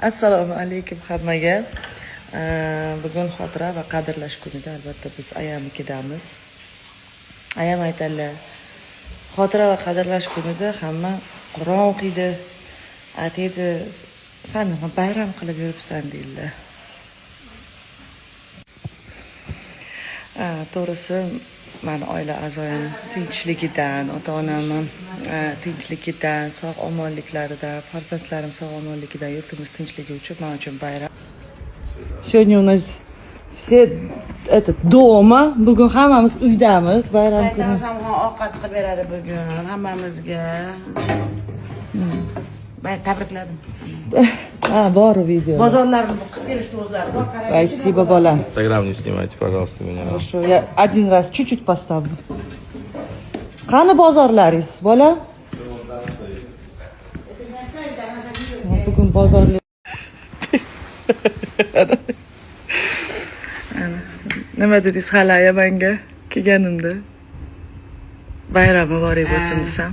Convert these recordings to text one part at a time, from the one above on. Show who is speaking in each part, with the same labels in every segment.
Speaker 1: Assalomu alaykum hammaga. Bugun xotira va qadrlash kunida albatta biz ayamnikidamiz. Ayam aytadilar, xotira va qadrlash kunida hamma Qur'on o'qiydi, aytadi, "Sen nima bayram qilib yuribsan?" deydilar. To'g'risi, men oila a'zoyim tinchligidan, ota-onam tinchligidan, sog'-omonliklaridan, farzandlarim sog'-omonligidan, yurtimiz tinchligi uchun men uchun bayram. Сегодня у нас все дома. Bugun hammamiz uydamiz. Bayram kuni.
Speaker 2: Ovqat qilib beradi bugun hammamizga. Tabrikladim.
Speaker 1: Bor video.
Speaker 2: Bozorlarni qilib berishdi o'zlari.
Speaker 1: Спасибо, bolam.
Speaker 3: Инстаграм не снимайте, пожалуйста, меня.
Speaker 1: Хорошо, я один раз чуть-чуть поставлю. Qani bozorlaringiz, bola? Bugun bozorlar. Nima dedingiz hali menga kelganimda? Bayram muborak bo'lsin desam.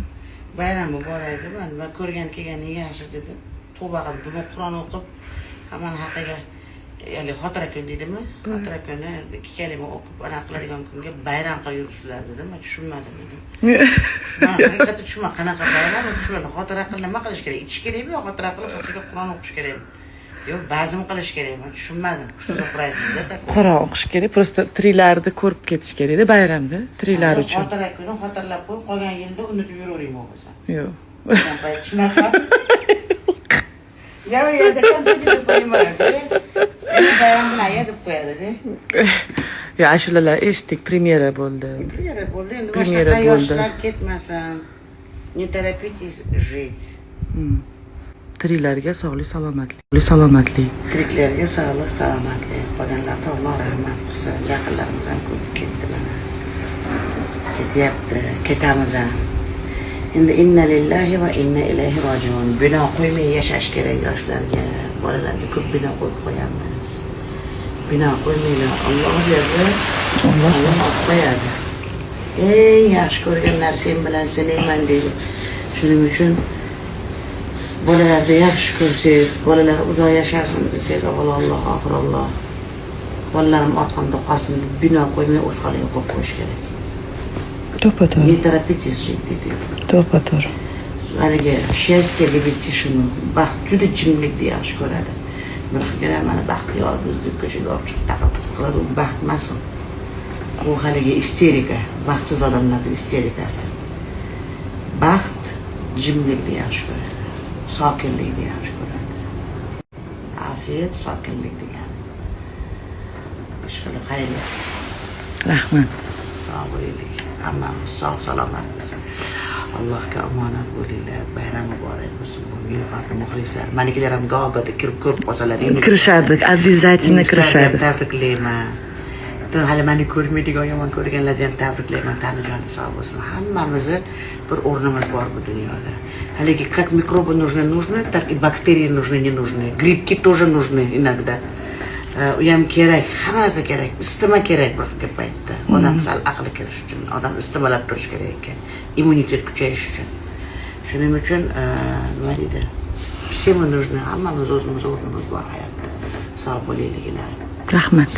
Speaker 2: Bayram muborak dedim. Men ko'rgan kelganing yaxshi dedim. Tavba qilib, bugun Qur'on o'qib, hammani haqqiga, ya'ni xotira kun deydimi? Xotira kuni ikki kalima o'qib, ana qiladigan kunga bayram qilib yuribsizlar dedim. Men tushunmadim dedim. Men haqiqatda tushunmadim, qanaqa bayram, tushunmadim. Xotira qilib nima qilish kerak? Ichish kerakmi yo xotira qilib o'qiga Qur'on o'qish kerakmi? Yo'q, bazm qilish kerak. Men tushunmadim. Shuning uchun
Speaker 1: Qur'on o'qish kerak, просто trilarni ko'rib ketish kerak-da bayramda, trilar uchun.
Speaker 2: Xotira kuni xotirlab qo'yib, qolgan yilda unutib yuravering bo'lsa.
Speaker 1: Yo'q.
Speaker 2: Shunaqa. Ya yerda qanday deb qo'ymaydi. Endi bayram bilan deb qo'yadi-da.
Speaker 1: Ya ashulalar eshitdik, premyera bo'ldi.
Speaker 2: Premyera bo'ldi. Endi
Speaker 1: Premyera
Speaker 2: boshqa
Speaker 1: bo'ldi.
Speaker 2: yoshlar ketmasin. Не торопитесь жить.
Speaker 1: Trilarga sog'lik, salomatlik.
Speaker 2: Tiriklarga sog'lik, salomatlik. Qolganlarga Alloh rahmat qilsin. Yaqinlarimizdan ko'p ketdi mana. Ketyapti, ketamiz ham. Endi inna lillahi va inna ilayhi rojiun. Bino qo'ymay yashash kerak yoshlarga, bolalarga ko'p bino qo'yib qo'yamiz. Bino qo'ymaylar. Alloh berdi, Alloh olib qo'yadi. Eng yaxshi ko'rgan narsam bilan sinayman deydi. Shuning uchun bolalarga yaxshi ko'rsangiz, bolalar uzoq yashasin desangiz, avvalolloh, oxiralloh. Bolalarim orqamda qolsin deb bino qo'ymay o'z holiga qo'yib qo'yish kerak.
Speaker 1: To'g'ri.
Speaker 2: Не торопитесь жить deydi.
Speaker 1: To'g'ri.
Speaker 2: Haligi счастье любит tishini, baxt juda jimlikni yaxshi ko'radi. Bir xillar mana baxtiyor bizni ko'chaga olib chiqib taqib qiladi, u baxt emas u. U haligi isterika, baxtsiz odamlarning isterikasi. Baxt jimlikni yaxshi ko'radi, sokinlikni yaxshi ko'radi. Afiyat, sokinlik degani. Ishqilib xayrli.
Speaker 1: Rahmat.
Speaker 2: Sog' bo'laylik. Hammamiz sog' salomat bo'lsin. Allohga omonat bo'linglar. Bayram muborak bo'lsin. Bu yilfaqat muxlislar. Manikilar ham go'g'ada kirib ko'rib qolsalar.
Speaker 1: Kirishadi, обязательно kirishadi.
Speaker 2: Tabriklayman. Hali meni ko'rmaydigan, yomon ko'rganlarni ham tabriklayman. Tanijonim sog' bo'lsin. Hammamizni bir o'rnimiz bor bu dunyoda. Haligi как микробы нужны, так и бактерии нужны, не нужны. Грибки тоже нужны иногда. U ham kerak, hamma narsa kerak, isitma kerak bir paytda. Odam sal aqli kirish uchun, odam istimalab turish kerak ekan, immunitet kuchayish uchun. Shuning uchun nima deydi? Всем нужно, hammamiz o'zimiz o'rnimiz bor hayotda. Sog' bo'laylik.
Speaker 1: Rahmat.